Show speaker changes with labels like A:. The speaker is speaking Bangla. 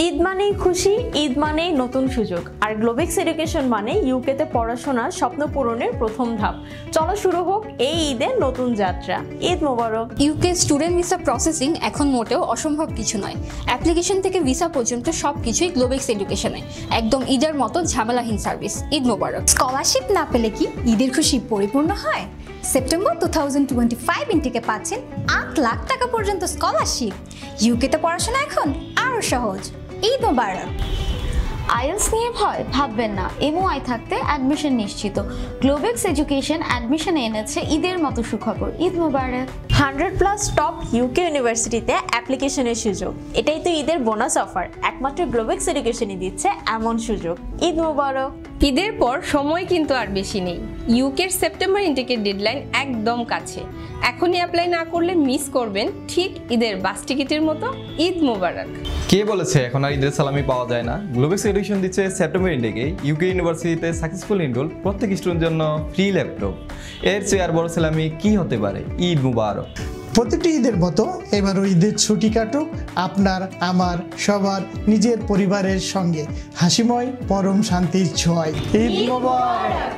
A: ঈদ মানেই খুশি, ঈদ মানেই নতুন সুযোগ, আর গ্লোবেক্স এডুকেশন মানে ইউকেতে পড়াশোনার স্বপ্ন পূরণের প্রথম ধাপ। চলো শুরু হোক এই ঈদের নতুন যাত্রা। ঈদ মোবারক।
B: ইউকে স্টুডেন্ট ভিসা প্রসেসিং এখন মোটেও অসম্ভব কিছু নয়। অ্যাপ্লিকেশন থেকে ভিসা পর্যন্ত সবকিছুই গ্লোবেক্স এডুকেশনে, একদম ঈদের মতো ঝামেলাহীন সার্ভিস। ঈদ মোবারক।
C: স্কলারশিপ না পেলে কি ঈদের খুশি পরিপূর্ণ হয়? সেপ্টেম্বর 2025 ইনটেকে পাচ্ছেন 8 লাখ টাকা পর্যন্ত স্কলারশিপ। ইউকেতে পড়াশোনা এখন আরও সহজ। ঈদ মোবারক।
D: আইএলস নিয়ে ভয় ভাববেন না, এমওআই থাকতে অ্যাডমিশন নিশ্চিত। গ্লোবেক্স এডুকেশন অ্যাডমিশনে এনেছে ঈদের মতো সুখবর। ঈদ মোবারক।
A: 100+ টপ ইউকে ইউনিভার্সিটিতে অ্যাপ্লিকেশনের সুযোগ, এটাই তো ঈদের বোনাস অফার। একমাত্র গ্লোবেক্স এডুকেশনই দিচ্ছে এমন সুযোগ। ঈদ মোবারক।
E: ঈদের পর সময় কিন্তু আর বেশি নেই। ইউকের সেপ্টেম্বর ইনটেকের ডেডলাইন একদম কাছে। এখনই অ্যাপ্লাই না করলে মিস করবেন, ঠিক ঈদের বাস টিকিটের মতো। ঈদ মোবারক।
F: কে বলেছে এখন আর ঈদের সালামি পাওয়া যায় না? গ্লোবেক্স এডুকেশন দিচ্ছে সেপ্টেম্বর ইনটেকে ইউকে ইউনিভার্সিটিতে সাকসেসফুল এনরোল প্রত্যেক স্টুডেন্টের জন্য ফ্রি ল্যাপটপ। এর চেয়ে আর বড় সালামি কি হতে পারে? ঈদ মুবারক।
G: প্রতিটি ঈদের মতো এবারও ঈদের ছুটি কাটুক আপনার, আমার, সবার, নিজের পরিবারের সঙ্গে হাসিময় পরম শান্তির ছোঁয়ায়। ঈদ মোবারক।